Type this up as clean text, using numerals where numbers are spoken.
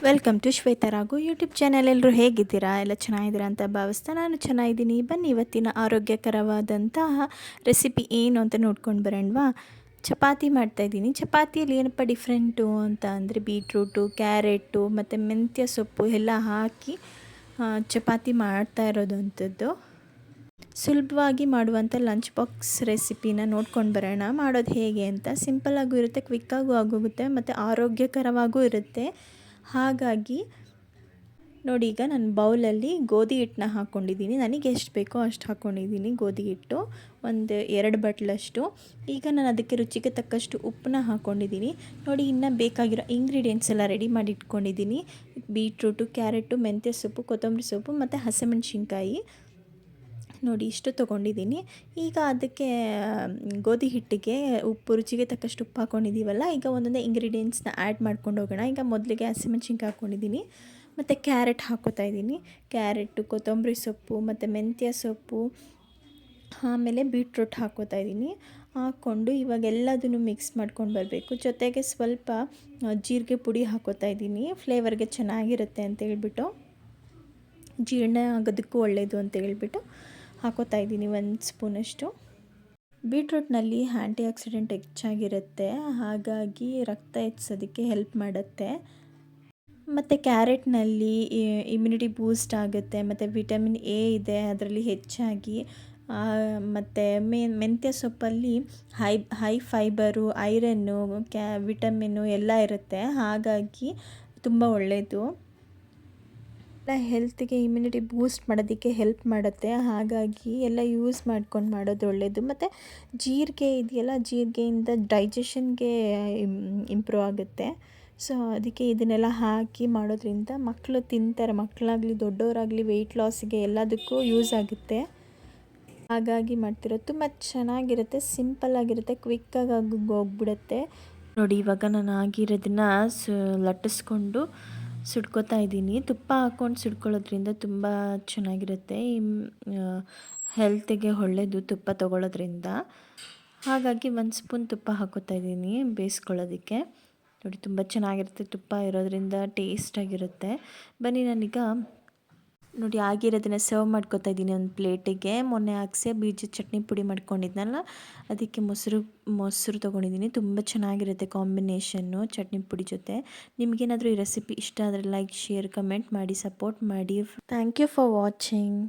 Welcome to Shweta Raghu YouTube channel. ಎಲ್ಲರೂ ಹೇಗಿದ್ದೀರಾ? ಎಲ್ಲ ಚೆನ್ನಾಗಿದ್ದೀರಾ ಅಂತ ಭಾವಿಸ್ತಾ ನಾನು ಚೆನ್ನಾಗಿದ್ದೀನಿ. ಬನ್ನಿ ಇವತ್ತಿನ ಆರೋಗ್ಯಕರವಾದಂತಹ ರೆಸಿಪಿ ಏನು ಅಂತ ನೋಡ್ಕೊಂಡು ಬರೋಣವಾ. ಚಪಾತಿ ಮಾಡ್ತಾಯಿದ್ದೀನಿ. ಚಪಾತಿಯಲ್ಲಿ ಏನಪ್ಪ ಡಿಫ್ರೆಂಟು ಅಂತ ಅಂದರೆ ಬೀಟ್ರೂಟು, ಕ್ಯಾರೆಟು ಮತ್ತು ಮೆಂತ್ಯ ಸೊಪ್ಪು ಎಲ್ಲ ಹಾಕಿ ಚಪಾತಿ ಮಾಡ್ತಾ ಇರೋದಂಥದ್ದು. ಸುಲಭವಾಗಿ ಮಾಡುವಂಥ ಲಂಚ್ ಬಾಕ್ಸ್ ರೆಸಿಪಿನ ನೋಡ್ಕೊಂಡು ಬರೋಣ. ಮಾಡೋದು ಹೇಗೆ ಅಂತ. ಸಿಂಪಲ್ಲಾಗೂ ಇರುತ್ತೆ, ಕ್ವಿಕ್ಕಾಗೂ ಆಗೋಗುತ್ತೆ ಮತ್ತು ಆರೋಗ್ಯಕರವಾಗೂ ಇರುತ್ತೆ. ಹಾಗಾಗಿ ನೋಡಿ, ಈಗ ನಾನು ಬೌಲಲ್ಲಿ ಗೋಧಿ ಹಿಟ್ಟನ್ನ ಹಾಕ್ಕೊಂಡಿದ್ದೀನಿ. ನನಗೆ ಎಷ್ಟು ಬೇಕೋ ಅಷ್ಟು ಹಾಕ್ಕೊಂಡಿದ್ದೀನಿ ಗೋಧಿ ಹಿಟ್ಟು, ಒಂದು 2 ಬಟ್ಲಷ್ಟು. ಈಗ ನಾನು ಅದಕ್ಕೆ ರುಚಿಗೆ ತಕ್ಕಷ್ಟು ಉಪ್ಪನ್ನ ಹಾಕ್ಕೊಂಡಿದ್ದೀನಿ. ನೋಡಿ, ಇನ್ನು ಬೇಕಾಗಿರೋ ಇಂಗ್ರೀಡಿಯೆಂಟ್ಸ್ ಎಲ್ಲ ರೆಡಿ ಮಾಡಿ ಇಟ್ಕೊಂಡಿದ್ದೀನಿ. ಬೀಟ್ರೂಟು, ಕ್ಯಾರೆಟು, ಮೆಂತ್ಯ ಸೊಪ್ಪು, ಕೊತ್ತಂಬರಿ ಸೊಪ್ಪು ಮತ್ತು ಹಸಿಮೆಣಸಿನ್ಕಾಯಿ. ನೋಡಿ, ಇಷ್ಟು ತೊಗೊಂಡಿದ್ದೀನಿ. ಈಗ ಅದಕ್ಕೆ ಗೋಧಿ ಹಿಟ್ಟಿಗೆ ಉಪ್ಪು, ರುಚಿಗೆ ತಕ್ಕಷ್ಟು ಉಪ್ಪು ಹಾಕ್ಕೊಂಡಿದ್ದೀವಲ್ಲ, ಈಗ ಒಂದೊಂದೇ ಇಂಗ್ರೀಡಿಯೆಂಟ್ಸ್ನ ಆ್ಯಡ್ ಮಾಡ್ಕೊಂಡು ಹೋಗೋಣ. ಈಗ ಮೊದಲಿಗೆ ಹಸಿಮೆಣಸಿನ್ಕಾಯಿ ಹಾಕ್ಕೊಂಡಿದ್ದೀನಿ ಮತ್ತು ಕ್ಯಾರೆಟ್ ಹಾಕ್ಕೋತಾ ಇದ್ದೀನಿ. ಕ್ಯಾರೆಟು, ಕೊತ್ತಂಬರಿ ಸೊಪ್ಪು ಮತ್ತು ಮೆಂತ್ಯ ಸೊಪ್ಪು, ಆಮೇಲೆ ಬೀಟ್ರೂಟ್ ಹಾಕ್ಕೋತಾ ಇದ್ದೀನಿ. ಹಾಕ್ಕೊಂಡು ಇವಾಗ ಎಲ್ಲದನ್ನು ಮಿಕ್ಸ್ ಮಾಡ್ಕೊಂಡು ಬರಬೇಕು. ಜೊತೆಗೆ ಸ್ವಲ್ಪ ಜೀರಿಗೆ ಪುಡಿ ಹಾಕ್ಕೋತಾ ಇದ್ದೀನಿ, ಫ್ಲೇವರ್ಗೆ ಚೆನ್ನಾಗಿರುತ್ತೆ ಅಂತ ಹೇಳ್ಬಿಟ್ಟು, ಜೀರ್ಣ ಆಗೋದಕ್ಕೂ ಒಳ್ಳೆಯದು ಅಂತ ಹೇಳ್ಬಿಟ್ಟು ಹಾಕೋತಾ ಇದ್ದೀನಿ 1 ಸ್ಪೂನಷ್ಟು. ಬೀಟ್ರೂಟ್ನಲ್ಲಿ ಆ್ಯಂಟಿ ಆಕ್ಸಿಡೆಂಟ್ ಹೆಚ್ಚಾಗಿರುತ್ತೆ, ಹಾಗಾಗಿ ರಕ್ತ ಹೆಚ್ಚಿಸೋದಕ್ಕೆ ಹೆಲ್ಪ್ ಮಾಡುತ್ತೆ. ಮತ್ತು ಕ್ಯಾರೆಟ್ನಲ್ಲಿ ಇಮ್ಯುನಿಟಿ ಬೂಸ್ಟ್ ಆಗುತ್ತೆ ಮತ್ತು ವಿಟಮಿನ್ ಎ ಇದೆ ಅದರಲ್ಲಿ ಹೆಚ್ಚಾಗಿ. ಮತ್ತು ಮೆಂತ್ಯ ಸೊಪ್ಪಲ್ಲಿ ಹೈ ಫೈಬರು, ಐರನ್ನು, ವಿಟಮಿನ್ನು ಎಲ್ಲ ಇರುತ್ತೆ, ಹಾಗಾಗಿ ತುಂಬ ಒಳ್ಳೆಯದು. ಹೆಲ್ತಿಗೆ ಇಮ್ಯುನಿಟಿ ಬೂಸ್ಟ್ ಮಾಡೋದಕ್ಕೆ ಹೆಲ್ಪ್ ಮಾಡುತ್ತೆ, ಹಾಗಾಗಿ ಎಲ್ಲ ಯೂಸ್ ಮಾಡ್ಕೊಂಡು ಮಾಡೋದು ಒಳ್ಳೆಯದು. ಮತ್ತು ಜೀರಿಗೆ ಇದೆಯಲ್ಲ, ಜೀರಿಗೆಯಿಂದ ಡೈಜೆಷನ್ಗೆ ಇಂಪ್ರೂವ್ ಆಗುತ್ತೆ. ಸೊ ಅದಕ್ಕೆ ಇದನ್ನೆಲ್ಲ ಹಾಕಿ ಮಾಡೋದ್ರಿಂದ ಮಕ್ಕಳು ತಿಂತಾರೆ, ಮಕ್ಕಳಾಗಲಿ ದೊಡ್ಡವರಾಗಲಿ ವೆಯ್ಟ್ ಲಾಸಿಗೆ ಎಲ್ಲದಕ್ಕೂ ಯೂಸ್ ಆಗುತ್ತೆ. ಹಾಗಾಗಿ ಮಾಡ್ತಿರೋದು ತುಂಬ ಚೆನ್ನಾಗಿರುತ್ತೆ, ಸಿಂಪಲ್ಲಾಗಿರುತ್ತೆ, ಕ್ವಿಕ್ಕಾಗಿ ಹೋಗ್ಬಿಡುತ್ತೆ. ನೋಡಿ, ಇವಾಗ ನಾನು ಆಗಿರೋದನ್ನ ಲಟ್ಟಿಸ್ಕೊಂಡು ಸುಡ್ಕೋತಾ ಇದ್ದೀನಿ. ತುಪ್ಪ ಹಾಕ್ಕೊಂಡು ಸುಡ್ಕೊಳ್ಳೋದ್ರಿಂದ ತುಂಬ ಚೆನ್ನಾಗಿರುತ್ತೆ, ಹೆಲ್ತಿಗೆ ಒಳ್ಳೆಯದು ತುಪ್ಪ ತೊಗೊಳ್ಳೋದ್ರಿಂದ. ಹಾಗಾಗಿ 1 ಸ್ಪೂನ್ ತುಪ್ಪ ಹಾಕ್ಕೋತಾ ಇದ್ದೀನಿ ಬೇಯಿಸ್ಕೊಳ್ಳೋದಕ್ಕೆ. ನೋಡಿ, ತುಂಬ ಚೆನ್ನಾಗಿರುತ್ತೆ, ತುಪ್ಪ ಇರೋದ್ರಿಂದ ಟೇಸ್ಟಾಗಿರುತ್ತೆ. ಬನ್ನಿ, ನಾನೀಗ ನೋಡಿ ಆಗಿರೋದನ್ನು ಸರ್ವ್ ಮಾಡ್ಕೊತಾ ಇದ್ದೀನಿ ಒಂದು ಪ್ಲೇಟಿಗೆ. ಮೊನ್ನೆ ಅಗಸೆ ಬೀಜದ ಚಟ್ನಿ ಪುಡಿ ಮಾಡ್ಕೊಂಡಿದ್ನಲ್ಲ, ಅದಕ್ಕೆ ಮೊಸರು ತೊಗೊಂಡಿದ್ದೀನಿ. ತುಂಬ ಚೆನ್ನಾಗಿರುತ್ತೆ ಕಾಂಬಿನೇಷನ್ನು ಚಟ್ನಿ ಪುಡಿ ಜೊತೆ. ನಿಮಗೇನಾದರೂ ಈ ರೆಸಿಪಿ ಇಷ್ಟ ಆದರೆ ಲೈಕ್, ಶೇರ್, ಕಮೆಂಟ್ ಮಾಡಿ, ಸಪೋರ್ಟ್ ಮಾಡಿ. Thank you for watching.